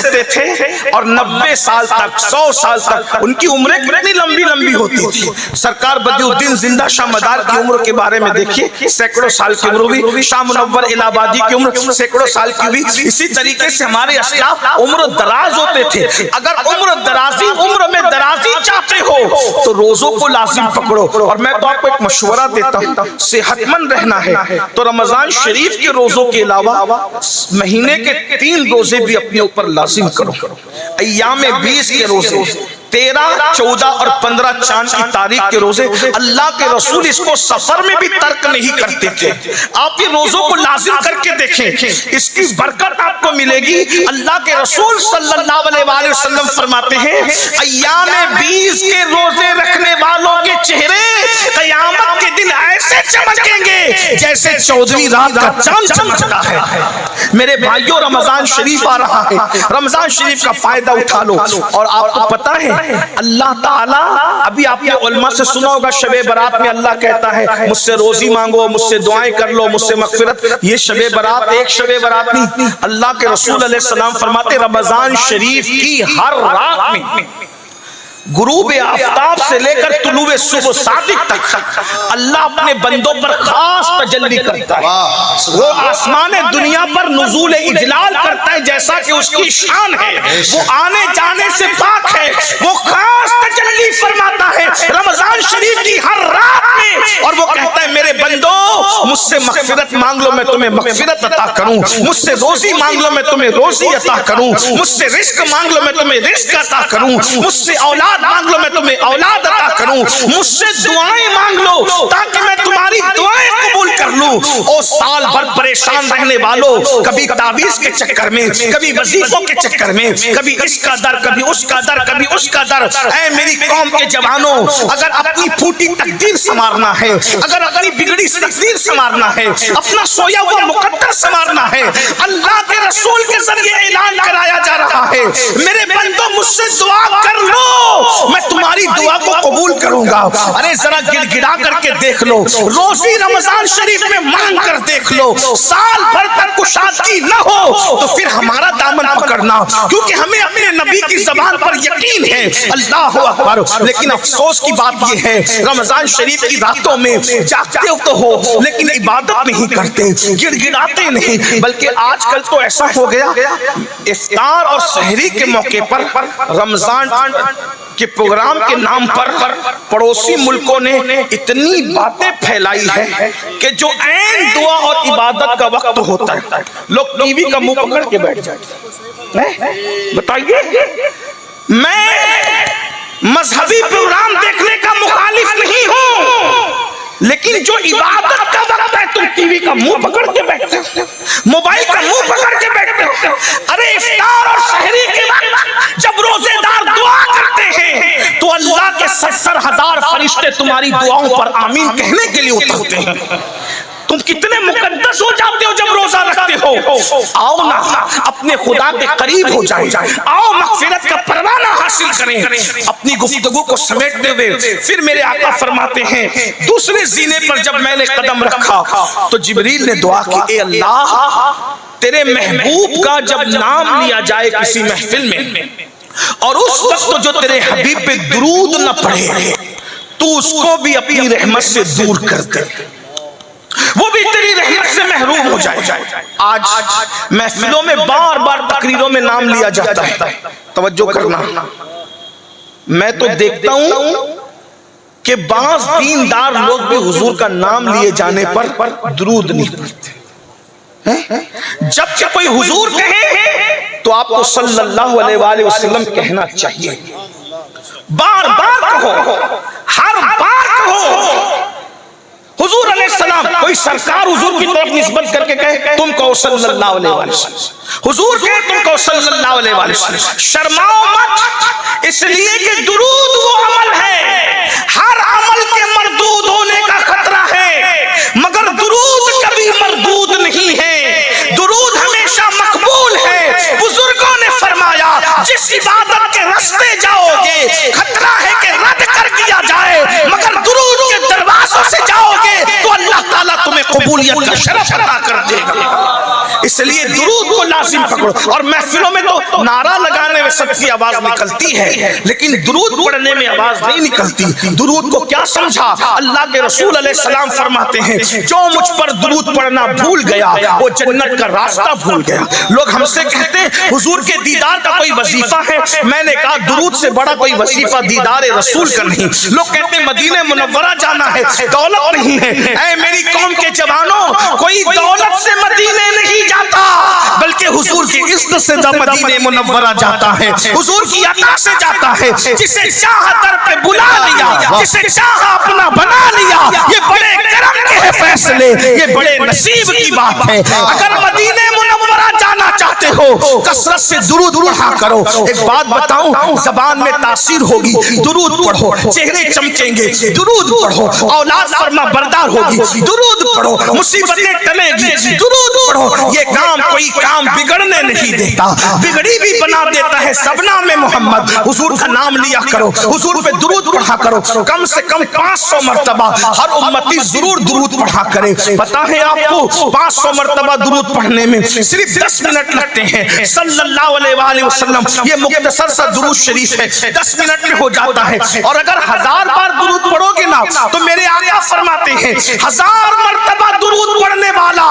تھے اور 90 سال تک 100 سال تک ان کی عمریں کتنی لمبی لمبی ہوتی تھی. سرکار بدیع الدین زندہ شاہ مدار کی عمر کے بارے میں دیکھیے، سینکڑوں سال کی عمر ہوئی. شاہ منور الہ آبادی کی عمر سینکڑوں سال کی ہوئی. اسی طریقے سے ہمارے اسلاف عمر دراز ہوتے تھے. اگر عمر میں درازی چاہتے ہو تو روزوں کو لازم پکڑو. اور میں تو آپ کو ایک مشورہ دیتا ہوں، صحت مند رہنا ہے تو رمضان شریف کے روزوں کے علاوہ مہینے کے 3 روزے بھی اپنے اوپر لازم کرو. ایام 20 کے روزے، 13، 14 اور 15 چاند کی تاریخ کے روزے، اللہ کے رسول اس کو سفر میں بھی ترک نہیں کرتے تھے. آپ یہ روزوں کو لازم کر کے دیکھیں، اس کی برکت آپ کو ملے گی. اللہ کے رسول صلی اللہ علیہ وآلہ وسلم فرماتے ہیں ایام 20 کے روزے رکھنے والوں کے چہرے قیامت کے دن ایسے چمکیں گے جیسے 14ویں رات کا چاند چمکتا ہے. میرے بھائیوں، رمضان شریف آ رہا ہے، رمضان شریف کا فائدہ اٹھا لو. اور آپ کو پتا ہے اللہ تعالیٰ، ابھی آپ نے علماء سے سنا ہوگا شب برات میں اللہ کہتا ہے مجھ سے روزی مانگو، مجھ سے دعائیں کر لو، مجھ سے مغفرت. یہ شب برات ایک شب برات نہیں، اللہ کے رسول علیہ السلام فرماتے رمضان شریف کی ہر رات میں غروب آفتاب سے لے کر طلوع صبح صادق تک اللہ اپنے بندوں پر خاص تجلی کرتا ہے. وہ آسمان دنیا پر نزول اجلال کرتا ہے جیسا کہ اس کی شان ہے. وہ آنے جانے سے پاک ہے. وہ خاص تجلی فرماتا ہے رمضان شریف کی ہر رات میں، اور وہ کہتا ہے میرے بندو مجھ سے مغفرت مانگ لو میں تمہیں مغفرت عطا کروں، مجھ سے روزی مانگ لو میں تمہیں روزی عطا کروں، مجھ سے رزق مانگ لو میں تمہیں رزق عطا کروں، مجھ سے اولاد مانگ لو میں تمہیں اولاد عطا کروں، مجھ سے دعائیں مانگ لو تاکہ میں تمہاری دعائیں قبول کر لوں. او سال بھر پریشان رہنے والوں، کبھی تعویذ کے چکر میں، کبھی وظیفوں کے چکر میں، کبھی اس کا در، کبھی اس کا در، کبھی اس کا در. اے میری قوم کے جوانوں، اگر اپنی پھوٹی تقدیر سنوارنا ہے، اگر اپنی بگڑی تقدیر سنوارنا ہے، اپنا سویا ہوا مقدر سنوارنا ہے، اللہ کے رسول کے ذریعے اعلان کرایا جا رہا ہے میرے بندوں مجھ سے دعا کر لو میں تمہاری دعا کو قبول کروں گا. ارے ذرا گڑ گڑا کر کے دیکھ لو، روزی رمضان شریف میں مانگ کر دیکھ لو. سال بھر تک کشادگی نہ ہو تو پھر ہمارا دامن پکڑنا، کیونکہ ہمیں اپنے نبی کی زبان پر یقین ہے. اللہ اکبر. لیکن افسوس کی بات یہ ہے رمضان شریف کی راتوں میں جاگتے تو ہو لیکن عبادت نہیں کرتے، گڑ گڑاتے نہیں. بلکہ آج کل تو ایسا ہو گیا افطار اور سحری کے موقع پر رمضان کے پروگرام کے نام پر پڑوسی ملکوں نے اتنی باتیں پھیلائی ہے کہ جو عین دعا اور عبادت کا وقت ہوتا ہے لوگ ٹی وی کا منہ پکڑ کے بیٹھ جاتے ہیں. بتائیے، میں مذہبی پروگرام دیکھنے کا مخالف نہیں ہوں، لیکن جو عبادت کا وقت ہے تم ٹی وی کا منہ پکڑ کے بیٹھتے ہو، موبائل کا منہ پکڑ کے بیٹھتے ہو. ارے افطار اور سحری کے وقت جب روزے دار دعا کرتے ہیں تو اللہ کے 70,000 فرشتے تمہاری دعاؤں پر آمین کہنے کے لیے اترتے ہیں. تم کتنے مقدس ہو جاتے ہو جب روزہ رکھتے ہو. آؤ نا اپنے خدا کے قریب ہو جائیں، آؤ مغفرت کا پروانہ حاصل کریں. اپنی گفتگو کو سمیٹتے ہوئے پھر میرے آقا فرماتے ہیں دوسرے زینے پر جب میں نے قدم رکھا تو جبریل نے دعا کی اے اللہ تیرے محبوب کا جب نام لیا جائے کسی محفل میں اور اس وقت جو تیرے حبیب پہ درود نہ پڑھے تو اس کو بھی اپنی رحمت سے دور کر دے، وہ بھی تیری رحمت سے محروم ہو جائے. آج محفلوں میں بار بار تقریروں میں نام لیا جاتا ہے. توجہ کرنا، میں تو دیکھتا ہوں کہ بعض دیندار لوگ بھی حضور کا نام لیے جانے پر درود نہیں پڑھتے. جب کہ کوئی حضور کہے تو آپ کو صلی اللہ علیہ وآلہ وسلم کہنا چاہیے. بار بار کہو، ہر بار کہو حضور علیہ السلام. کوئی سرکار حضور کی طرف نسبت کر کے کہے تم کہو صلی اللہ علیہ وآلہ وسلم، حضور کہے تم کہو صلی اللہ علیہ وآلہ وسلم. شرماؤ مت، اس لیے کہ درود وہ عمل ہے، ہر عمل کے مردود ہونے کا خطرہ ہے مگر درود کبھی مردود نہیں ہے، درود ہمیشہ مقبول ہے. بزرگوں نے فرمایا جس عبادت کے راستے جاؤ گے خطرہ ہے کہ رد کر دیا جائے مگر درود کے دروازوں سے جاؤ گے تو اللہ تعالیٰ تمہیں قبولیت کا شرف عطا کر دے گا۔ اس لیے درود کو لازم پکڑو۔ اور محفلوں میں تو نعرہ لگانے میں سب کی آواز نکلتی ہے، لیکن درود پڑھنے میں آواز نہیں نکلتی۔ درود کو کیا سمجھا؟ اللہ کے رسول علیہ السلام فرماتے ہیں جو مجھ پر درود پڑھنا بھول گیا وہ جنت کا راستہ بھول گیا۔ لوگ ہم سے کہتے ہیں حضور کے دیدار کا کوئی وظیفہ ہے، میں نے کہا درود سے بڑا کوئی وظیفہ دیدار رسول کا نہیں۔ لوگ کہتے ہیں مدینہ منورہ جانا ہے، دولت نہیں ہے۔ اے میری قوم کے جوانوں، کوئی دولت سے مدینے نہیں جاتا بلکہ حضور کی عزت سے مدینہ منورہ جاتا ہے، حضور کی عطا سے جاتا ہے۔ جسے چاہا در پہ بلا لیا، جسے چاہا اپنا بنا لیا، یہ بڑے کرم کے ہیں فیصلے، یہ بڑے نصیب کی بات ہے۔ اگر مدینہ منورہ جانا چاہتے ہو کثرت سے درود پڑھا کرو۔ ایک بات بتاؤں، زبان میں تاثیر ہوگی، درود پڑھو، چہرے چمکیں گے، درود پڑھو، اولاد فرما بردار ہوگی، درود پڑھو، مصیبتیں ٹلیں گی، درود پڑھو۔ یہ کام کوئی کام بگڑنے نہیں دیتا، بگڑی بھی بنا دیتا ہے۔ سبنا میں محمد، حضور کا نام لیا کرو، حضور پہ درود پڑھا کرو، کم سے کم 500 مرتبہ ہر امتی ضرور درود پڑھا کرے۔ پتا ہے آپ کو 500 مرتبہ درود پڑھنے میں صرف 10 منٹ لگتے ہیں۔ صلی اللہ علیہ وآلہ وسلم، یہ مختصر سا درود شریف ہے، 10 منٹ میں ہو جاتا ہے۔ اور اگر 1000 بار درود پڑھو گے نا تو میرے آقا فرماتے ہیں 1000 مرتبہ درود پڑھنے والا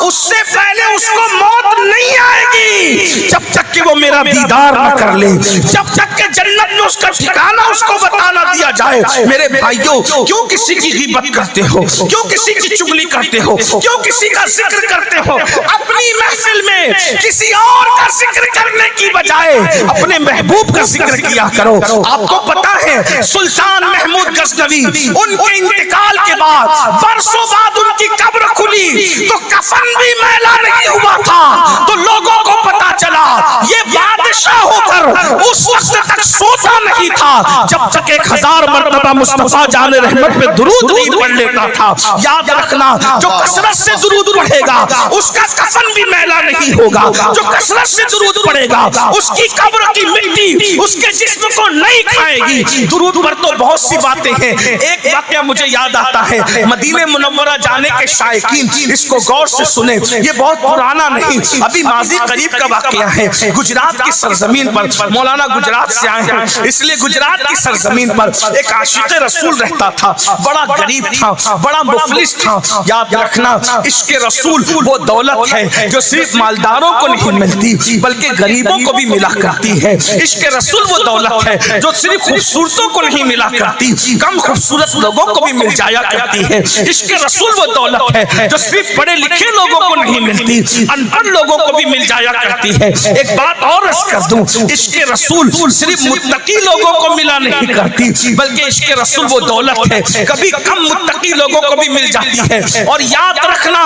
اس سے پہلے اس کو موت نہیں آئے گی جب تک کہ وہ میرا دیدار نہ کر لے، جب تک کہ جنت میں اس کا ٹھکانہ اس کو بتا نہ دیا جائے۔ میرے بھائیوں، کیوں کسی کی غیبت کرتے ہو؟ کیوں کسی کی چگلی کرتے ہو؟ کیوں کسی کا ذکر کرتے ہو؟ اپنی محفل میں کسی اور کا ذکر کرنے کی بجائے اپنے محبوب کا ذکر کیا کرو۔ آپ کو پتا ہے سلطان محمود غزنوی، ان کے انتقال کے بعد برسوں بعد ان کی قبر کھلی تو کفن بھی میلا نہیں ہوا تھا، تو لوگوں کو پتا چلا یہ بادشاہ ہو کر اس وقت تک سوتا نہیں تھا جب تک 1000 مرتبہ مصطفیٰ جان رحمت پہ درود نہیں پڑھ لیتا تھا۔ یاد رکھنا، جو کثرت سے درود پڑھے گا اس کا کفن بھی میلا نہیں ہوگا، جو کثرت سے درود پڑھے گا اس کی قبر کی مٹی اس کے جسم کو نہیں کھائے گی۔ درود پر تو بہت سی باتیں ہیں۔ ایک واقعہ مجھے یاد آتا ہے، مدینہ منورہ جانے کے شائقین اس کو غور سے سنیں، یہ بہت پرانا نہیں، ابھی ماضی قریب کا واقعہ ہے۔ گجرات کی سرزمین پر، مولانا گجرات سے آئے ہیں اس لیے گجرات کی سرزمین پر ایک عاشق رسول رہتا تھا، بڑا غریب تھا، بڑا مفلس تھا۔ یاد رکھنا، عشق رسول وہ دولت ہے جو صرف مالداروں کو نہیں ملتی بلکہ غریبوں کو بھی ملا کرتی ہے۔ عشق رسول وہ دولت ہے جو صرف خوبصورتوں کو نہیں ملا کرتی، کم خوبصورت لوگوں کو بھی مل جایا کرتی ہے۔ عشق رسول وہ دولت ہے جو صرف پڑھے لکھے لوگوں کو نہیں ملتی، ان پڑھ لوگوں کو بھی مل جایا کرتی ہے۔ ایک بات اور عرض کر دوں، عشق رسول صرف متقی لوگوں کو ملا نہیں کرتی بلکہ عشق رسول وہ دولت ہے کبھی کم متقی لوگوں کو بھی مل جاتی ہے۔ اور یاد رکھنا،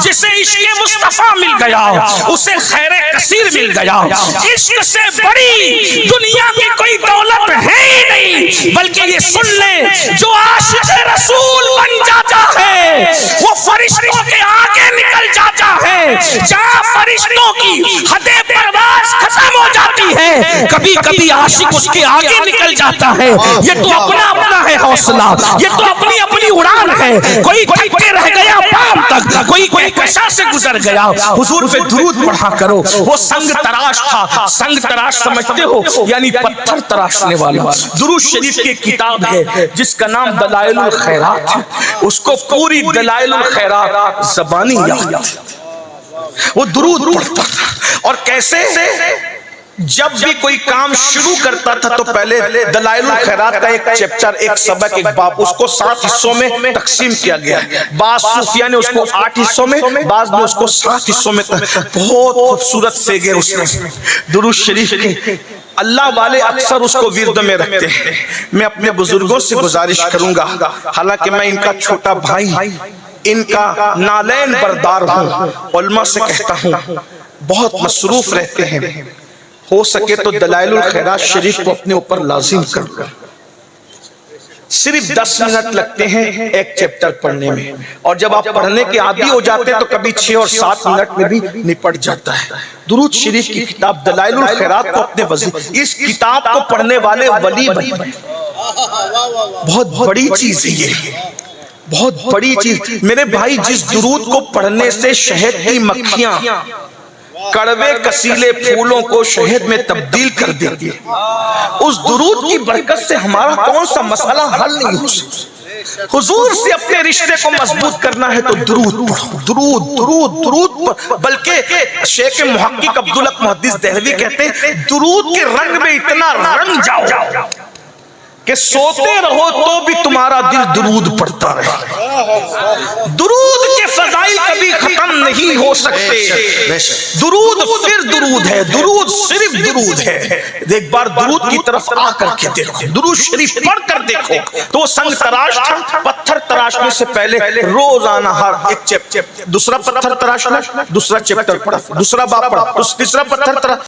جسے عشق مصطفیٰ مل گیا اسے خیر کثیر مل گیا۔ عشق سے بڑی دنیا کی کوئی دولت ہے ہی نہیں، بلکہ یہ سن لیں جو عاشق رسول بن جاتا ہے وہ فرشتوں کے آگے نکل جاتا ہے۔ جہاں فرشتوں کی حد پرواز ختم ہو جاتی ہے کبھی کبھی عاشق اس کے آگے نکل جاتا ہے۔ یہ تو اپنا اپنا ہے حوصلہ، یہ تو اپنی اپنی اڑان ہے، کوئی ٹھکے رہ گیا پام تک، کوئی کشا سے گزر گیا۔ حضور پہ درود پڑھا کرو۔ وہ سنگ تراش تھا، سنگ تراش سمجھتے ہو یعنی پتھر تراشنے والا۔ درود شریف کی کتاب ہے جس کا نام دلائل الخیرات ہے، اس کو پوری دلائل الخیرات زبانی یاد ہے۔ وہ درود پڑھتا تھا، اور کیسے؟ جب بھی کوئی کام شروع کرتا تھا تو پہلے دلائل الخیرات کا ایک چیپٹر، ایک سبق، ایک باب، اس کو 7 حصوں میں تقسیم کیا گیا۔ بعض صوفیہ نے اس کو 8 حصوں میں، بعض نے اس کو 7 حصوں میں، بہت خوبصورت سے گئے اس نے درود شریف کی۔ اللہ والے اکثر اس کو ورد میں رکھتے ہیں۔ میں اپنے بزرگوں سے گزارش کروں گا، حالانکہ میں ان کا چھوٹا بھائی، ان کا نالین بردار ہوں، علماء سے کہتا ہوں بہت مصروف رہتے ہیں، ہو سکے تو دلائل الخیرات شریف کو اپنے اوپر لازم کر لو۔ صرف 10 منٹ لگتے ہیں ایک چیپٹر پڑھنے میں، اور جب آپ پڑھنے کے عادی ہو جاتے ہیں تو کبھی 6 اور 7 منٹ میں بھی نپٹ جاتا ہے۔ درود شریف کی کتاب دلائل الخیرات کو اپنے اس کتاب کو پڑھنے والے ولی بن، بہت بڑی چیز ہے یہ۔ بہت بڑی چیز میرے بھائی، جس درود کو پڑھنے سے شہد کی مکھیاں کڑوے کسیلے پھولوں کو شہد میں تبدیل کر دیتی ہے، اس درود کی برکت سے ہمارا کون سا مسئلہ حل نہیں ہو سکتا۔ حضور سے اپنے رشتے کو مضبوط کرنا ہے تو درود پڑھو، درود درود درود۔ بلکہ شیخ محقق عبدالحق محدث دہلوی کہتے ہیں درود کے رنگ میں اتنا رنگ جاؤ کہ سوتے رہو تو بھی تمہارا دل درود پڑھتا رہے۔ درود کے فضائل کبھی ختم نہیں ہو سکتے۔ درود پھر درود ہے، درود صرف درود ہے۔ ایک بار درود کی طرف آ کر کے دیکھو، درود شریف پڑھ کر دیکھو تو وہ سنگ تراش تھا، پتھر تراشنے سے پہلے روزانہ ہر ایک چیپٹر، دوسرا پتھر تراشنا، دوسرا چیپٹر پڑھا، دوسرا باب پڑھا، تیسرا پتھر تراشنا۔